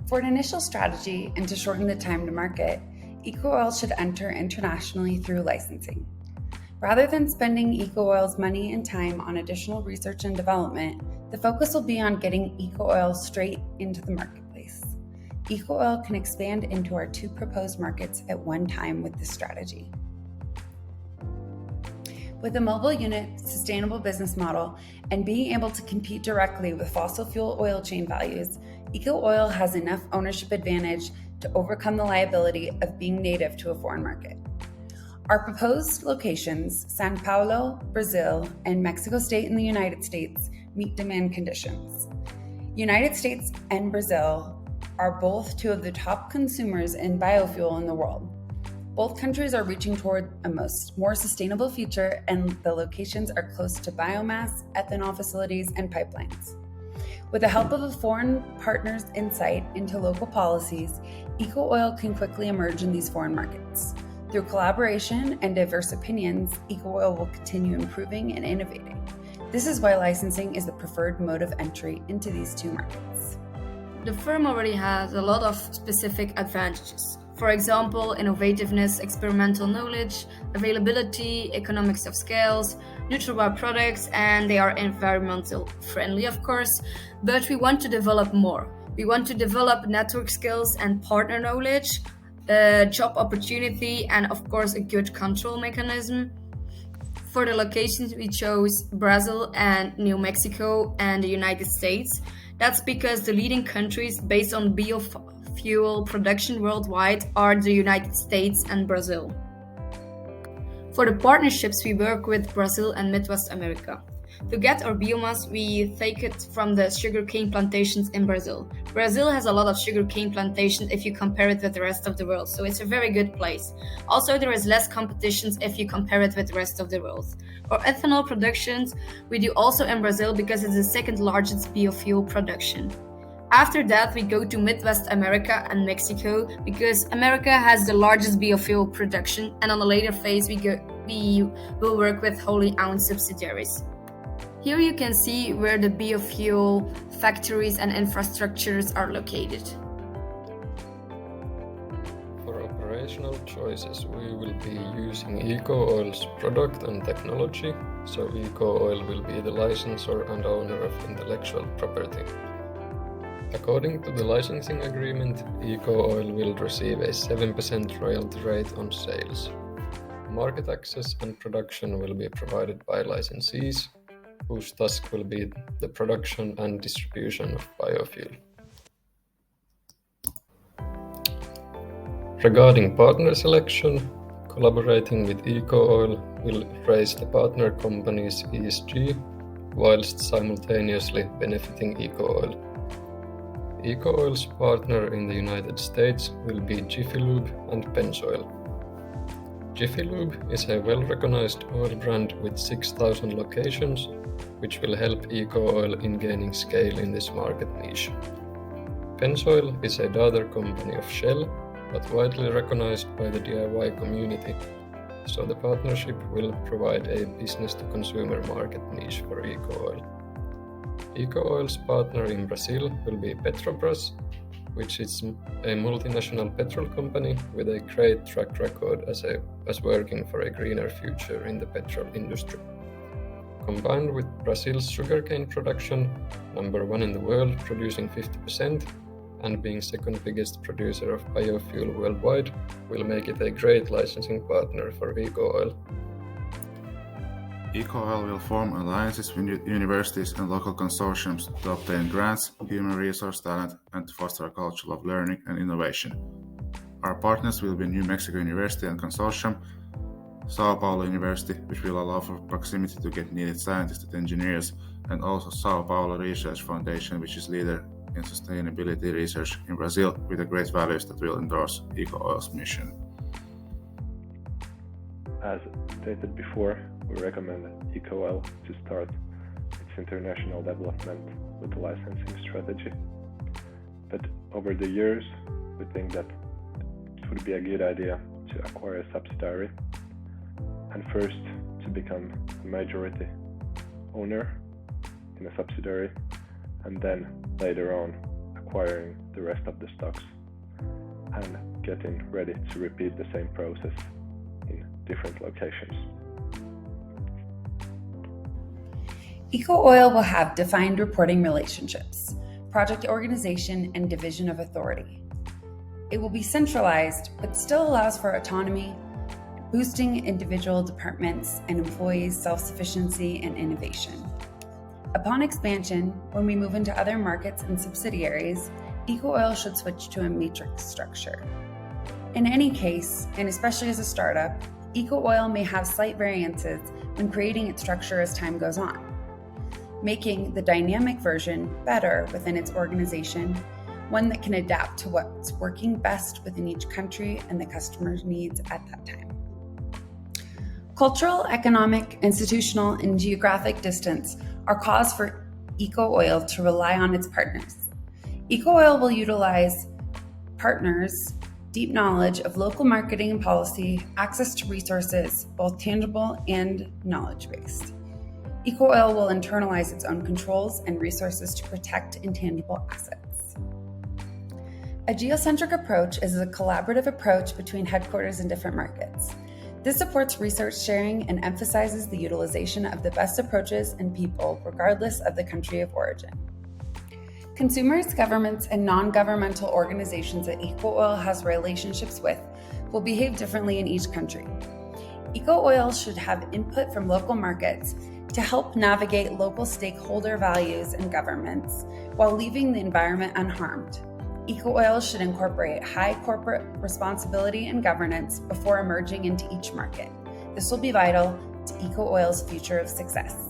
For an initial strategy and to shorten the time to market, EcoOil should enter internationally through licensing. Rather than spending EcoOil's money and time on additional research and development, the focus will be on getting EcoOil straight into the marketplace. EcoOil can expand into our 2 proposed markets at one time with this strategy. With a mobile unit, sustainable business model, and being able to compete directly with fossil fuel oil chain values, EcoOil has enough ownership advantage to overcome the liability of being native to a foreign market. Our proposed locations, São Paulo, Brazil, and Mexico State in the United States, meet demand conditions. United States and Brazil are both 2 of the top consumers in biofuel in the world. Both countries are reaching toward a more sustainable future, and the locations are close to biomass, ethanol facilities, and pipelines. With the help of a foreign partner's insight into local policies, EcoOil can quickly emerge in these foreign markets. Through collaboration and diverse opinions, EcoOil will continue improving and innovating. This is why licensing is the preferred mode of entry into these 2 markets. The firm already has a lot of specific advantages. For example, innovativeness, experimental knowledge, availability, economics of scales, neutral products, and they are environmental friendly, of course, but we want to develop more. We want to develop network skills and partner knowledge, job opportunity, and of course a good control mechanism. For the locations we chose Brazil and New Mexico and the United States. That's because the leading countries based on biofuel production worldwide are the United States and Brazil. For the partnerships, we work with Brazil and Midwest America. To get our biomass, we take it from the sugarcane plantations in Brazil. Brazil has a lot of sugarcane plantations if you compare it with the rest of the world, so it's a very good place. Also, there is less competitions if you compare it with the rest of the world. For ethanol productions, we do also in Brazil because it's the 2nd largest biofuel production. After that, we go to Midwest America and Mexico because America has the largest biofuel production, and on a later phase, we will work with wholly owned subsidiaries. Here you can see where the biofuel factories and infrastructures are located. For operational choices, we will be using EcoOil's product and technology, so EcoOil will be the licensor and owner of intellectual property. According to the licensing agreement, EcoOil will receive a 7% royalty rate on sales. Market access and production will be provided by licensees, whose task will be the production and distribution of biofuel. Regarding partner selection, collaborating with EcoOil will raise the partner company's ESG whilst simultaneously benefiting EcoOil. EcoOil's partner in the United States will be Jiffy Lube and Pennzoil. Jiffy Lube is a well-recognized oil brand with 6,000 locations, which will help EcoOil in gaining scale in this market niche. Pennzoil is a daughter company of Shell, but widely recognized by the DIY community, so the partnership will provide a business-to-consumer market niche for EcoOil. EcoOil's partner in Brazil will be Petrobras, which is a multinational petrol company with a great track record as working for a greener future in the petrol industry. Combined with Brazil's sugarcane production, number 1 in the world, producing 50%, and being 2nd biggest producer of biofuel worldwide, will make it a great licensing partner for EcoOil. EcoOil will form alliances with universities and local consortiums to obtain grants, human resource talent, and to foster a culture of learning and innovation. Our partners will be New Mexico University and Consortium, Sao Paulo University, which will allow for proximity to get needed scientists and engineers, and also Sao Paulo Research Foundation, which is leader in sustainability research in Brazil with the great values that will endorse EcoOil's mission. As stated before, we recommend EcoOil to start its international development with a licensing strategy. But over the years, we think that it would be a good idea to acquire a subsidiary and first to become a majority owner in a subsidiary, and then later on acquiring the rest of the stocks and getting ready to repeat the same process in different locations. Eco Oil will have defined reporting relationships, project organization, and division of authority. It will be centralized, but still allows for autonomy, boosting individual departments and employees' self-sufficiency and innovation. Upon expansion, when we move into other markets and subsidiaries, Eco Oil should switch to a matrix structure. In any case, and especially as a startup, Eco Oil may have slight variances when creating its structure as time goes on, making the dynamic version better within its organization, one that can adapt to what's working best within each country and the customer's needs at that time. Cultural, economic, institutional, and geographic distance are cause for Eco Oil to rely on its partners. Eco Oil will utilize partners' deep knowledge of local marketing and policy, access to resources, both tangible and knowledge-based. Eco Oil will internalize its own controls and resources to protect intangible assets. A geocentric approach is a collaborative approach between headquarters in different markets. This supports research sharing and emphasizes the utilization of the best approaches and people, regardless of the country of origin. Consumers, governments, and non-governmental organizations that Eco Oil has relationships with will behave differently in each country. Eco Oil should have input from local markets to help navigate local stakeholder values and governments while leaving the environment unharmed. Eco Oil should incorporate high corporate responsibility and governance before emerging into each market. This will be vital to Eco Oil's future of success.